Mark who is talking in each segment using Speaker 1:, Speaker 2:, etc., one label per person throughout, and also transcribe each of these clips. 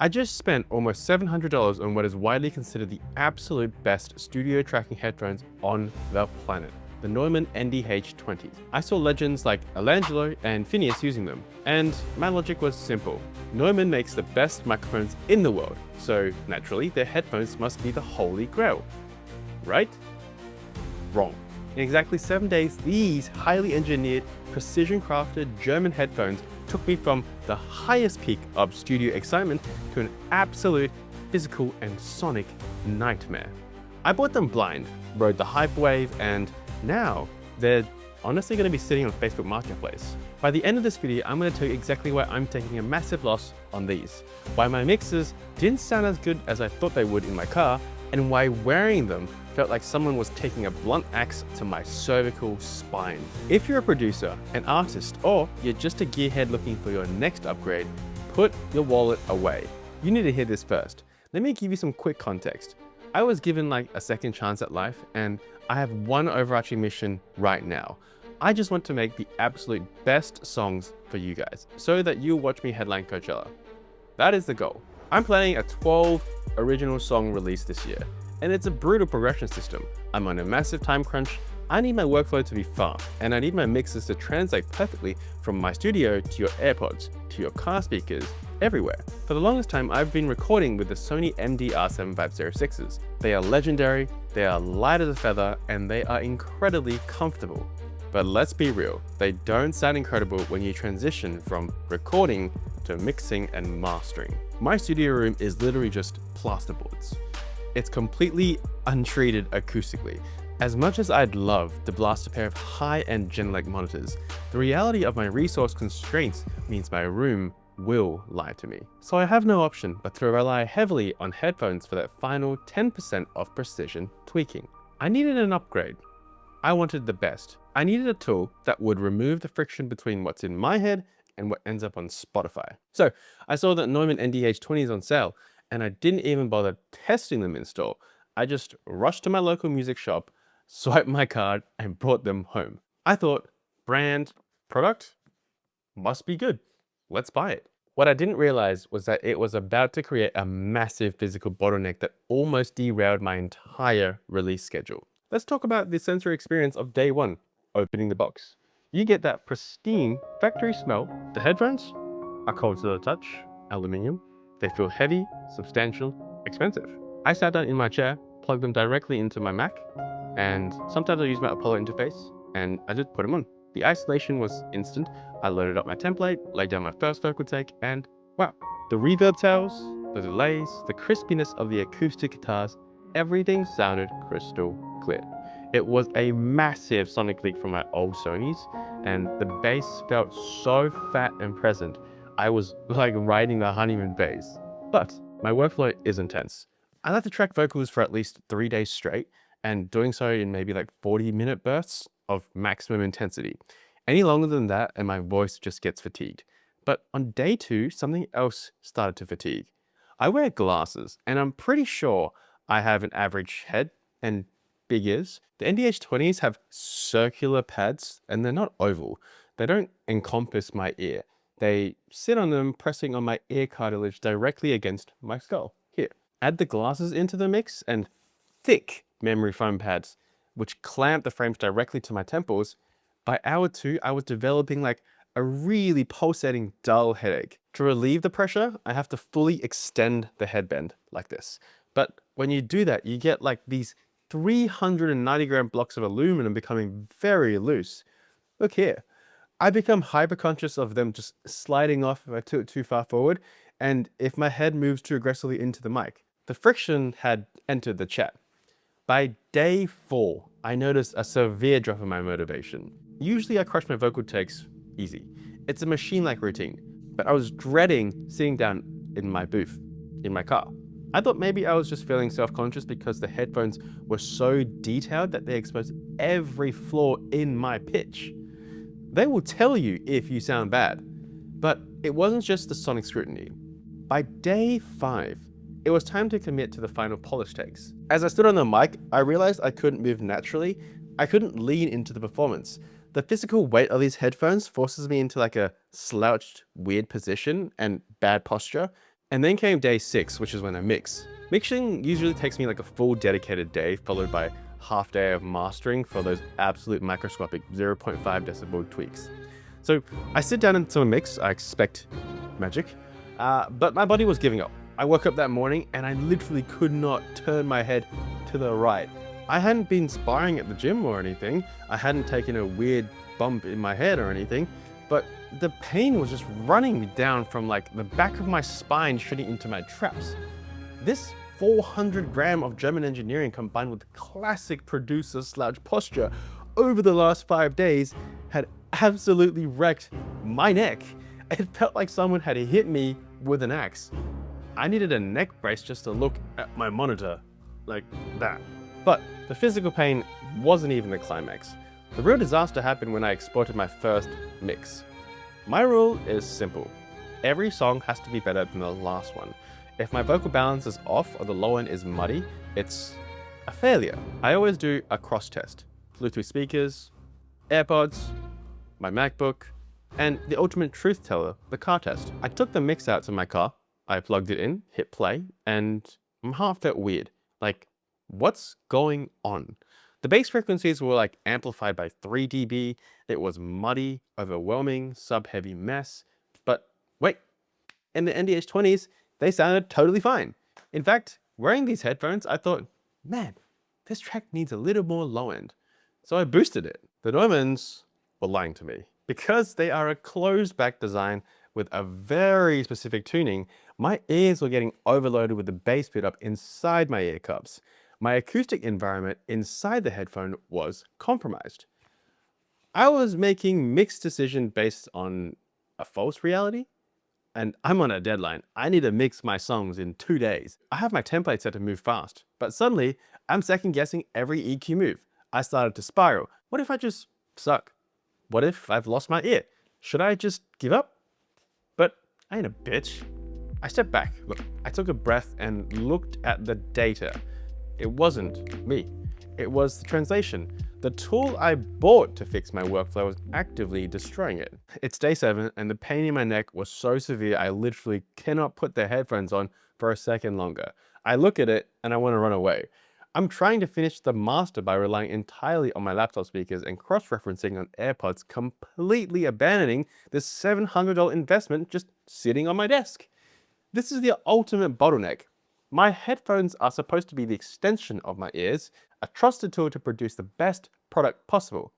Speaker 1: I just spent almost $700 on what is widely considered the absolute best studio tracking headphones on the planet, the Neumann NDH20. I saw legends like Alangelo and Phineas using them, and my logic was simple. Neumann makes the best microphones in the world, so naturally their headphones must be the holy grail. Right? Wrong. In exactly 7 days, these highly engineered, precision-crafted German headphones took me from the highest peak of studio excitement to an absolute physical and sonic nightmare. I bought them blind, rode the hype wave, and now they're honestly going to be sitting on Facebook Marketplace. By the end of this video, I'm going to tell you exactly why I'm taking a massive loss on these, why my mixers didn't sound as good as I thought they would in my car, and why wearing them felt like someone was taking a blunt axe to my cervical spine. If you're a producer, an artist, or you're just a gearhead looking for your next upgrade, put your wallet away. You need to hear this first. Let me give you some quick context. I was given like a second chance at life, and I have one overarching mission right now. I just want to make the absolute best songs for you guys, so that you'll watch me headline Coachella. That is the goal. I'm planning a 12 original song release this year, and it's a brutal progression system. I'm on a massive time crunch. I need my workflow to be fast, and I need my mixes to translate perfectly from my studio to your AirPods, to your car speakers, everywhere. For the longest time, I've been recording with the Sony MDR-7506s. They are legendary, they are light as a feather, and they are incredibly comfortable. But let's be real, they don't sound incredible when you transition from recording to mixing and mastering. My studio room is literally just plasterboards. It's completely untreated acoustically. As much as I'd love to blast a pair of high-end Genelec monitors, the reality of my resource constraints means my room will lie to me. So I have no option but to rely heavily on headphones for that final 10% of precision tweaking. I needed an upgrade. I wanted the best. I needed a tool that would remove the friction between what's in my head and what ends up on Spotify. So I saw that Neumann NDH20 is on sale, and I didn't even bother testing them in store. I just rushed to my local music shop, swiped my card, and brought them home. I thought, brand, product, must be good. Let's buy it. What I didn't realize was that it was about to create a massive physical bottleneck that almost derailed my entire release schedule. Let's talk about the sensory experience of day one, opening the box. You get that pristine factory smell. The headphones are cold to the touch, aluminium. They feel heavy, substantial, expensive. I sat down in my chair, plugged them directly into my Mac, and sometimes I use my Apollo interface, and I just put them on. The isolation was instant. I loaded up my template, laid down my first vocal take, and wow. The reverb tails, the delays, the crispiness of the acoustic guitars, everything sounded crystal clear. It was a massive sonic leap from my old Sonys, and the bass felt so fat and present. I was like riding the honeymoon phase. But my workflow is intense. I like to track vocals for at least 3 days straight, and doing so in maybe like 40-minute bursts of maximum intensity. Any longer than that and my voice just gets fatigued. But on day 2, something else started to fatigue. I wear glasses, and I'm pretty sure I have an average head and big ears. The NDH20s have circular pads, and they're not oval. They don't encompass my ear. They sit on them, pressing on my ear cartilage directly against my skull. Here. Add the glasses into the mix, and thick memory foam pads, which clamp the frames directly to my temples. By hour 2, I was developing like a really pulsating, dull headache. To relieve the pressure, I have to fully extend the headband like this. But when you do that, you get like these 390-gram blocks of aluminum becoming very loose. Look here. I become hyper conscious of them just sliding off if I took it too far forward, and if my head moves too aggressively into the mic. The friction had entered the chat. By day 4, I noticed a severe drop in my motivation. Usually I crush my vocal takes easy. It's a machine-like routine, but I was dreading sitting down in my booth, in my car. I thought maybe I was just feeling self-conscious because the headphones were so detailed that they exposed every flaw in my pitch. They will tell you if you sound bad, but it wasn't just the sonic scrutiny. By day 5, it was time to commit to the final polish takes. As I stood on the mic, I realized I couldn't move naturally. I couldn't lean into the performance. The physical weight of these headphones forces me into like a slouched, weird position and bad posture. And then came day 6, which is when I mix. Mixing usually takes me like a full dedicated day, followed by half day of mastering for those absolute microscopic 0.5 decibel tweaks. So I sit down into a mix, I expect magic, but my body was giving up. I woke up that morning and I literally could not turn my head to the right. I hadn't been sparring at the gym or anything. I hadn't taken a weird bump in my head or anything, but the pain was just running me down from like the back of my spine shooting into my traps. This 400 gram of German engineering combined with classic producer slouch posture over the last 5 days had absolutely wrecked my neck. It felt like someone had hit me with an axe. I needed a neck brace just to look at my monitor like that. But the physical pain wasn't even the climax. The real disaster happened when I exported my first mix. My rule is simple. Every song has to be better than the last one. If my vocal balance is off or the low end is muddy, it's a failure. I always do a cross test. Bluetooth speakers, AirPods, my MacBook, and the ultimate truth teller, the car test. I took the mix out to my car, I plugged it in, hit play, and my heart felt weird. Like, what's going on? The bass frequencies were like amplified by 3 dB. It was muddy, overwhelming, sub-heavy mess. But wait, in the NDH20s, they sounded totally fine. In fact, wearing these headphones, I thought, man, this track needs a little more low end. So I boosted it. The Neumanns were lying to me. Because they are a closed back design with a very specific tuning, my ears were getting overloaded with the bass buildup inside my ear cups. My acoustic environment inside the headphone was compromised. I was making mixed decisions based on a false reality, and I'm on a deadline. I need to mix my songs in 2 days. I have my template set to move fast, but suddenly I'm second guessing every EQ move. I started to spiral. What if I just suck? What if I've lost my ear? Should I just give up? But I ain't a bitch. I stepped back. Look, I took a breath and looked at the data. It wasn't me. It was the translation. The tool I bought to fix my workflow was actively destroying it. It's day 7 and the pain in my neck was so severe I literally cannot put the headphones on for a second longer. I look at it and I want to run away. I'm trying to finish the master by relying entirely on my laptop speakers and cross-referencing on AirPods, completely abandoning this $700 investment just sitting on my desk. This is the ultimate bottleneck. My headphones are supposed to be the extension of my ears, a trusted tool to produce the best product possible.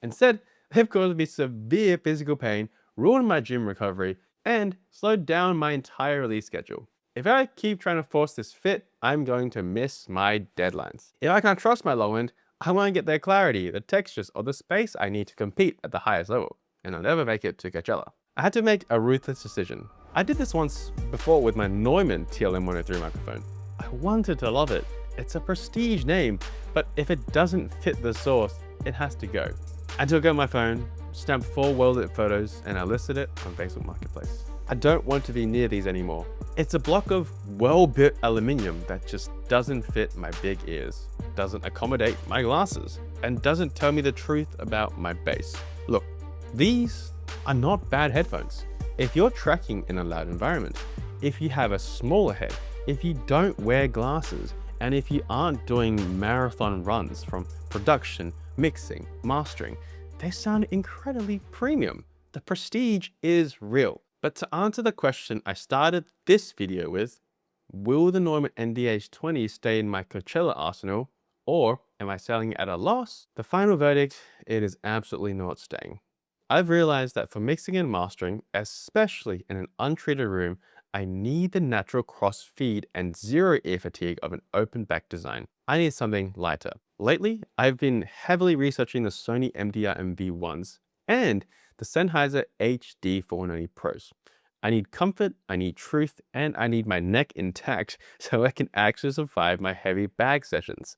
Speaker 1: Instead, they've caused me severe physical pain, ruined my gym recovery, and slowed down my entire release schedule. If I keep trying to force this fit, I'm going to miss my deadlines. If I can't trust my low end, I won't get the clarity, the textures, or the space I need to compete at the highest level, and I'll never make it to Coachella. I had to make a ruthless decision. I did this once before with my Neumann TLM103 microphone. I wanted to love it. It's a prestige name, but if it doesn't fit the source, it has to go. I took out my phone, snapped 4 well-lit photos, and I listed it on Facebook Marketplace. I don't want to be near these anymore. It's a block of well-built aluminium that just doesn't fit my big ears, doesn't accommodate my glasses, and doesn't tell me the truth about my bass. Look, these are not bad headphones. If you're tracking in a loud environment, if you have a smaller head, if you don't wear glasses, and if you aren't doing marathon runs from production, mixing, mastering, they sound incredibly premium. The prestige is real. But to answer the question I started this video with, will the Neumann NDH20 stay in my Coachella arsenal, or am I selling it at a loss? The final verdict, it is absolutely not staying. I've realized that for mixing and mastering, especially in an untreated room, I need the natural cross feed and zero ear fatigue of an open back design. I need something lighter. Lately, I've been heavily researching the Sony MDR-MV1s and the Sennheiser HD490 Pros. I need comfort, I need truth, and I need my neck intact so I can actually survive my heavy bag sessions.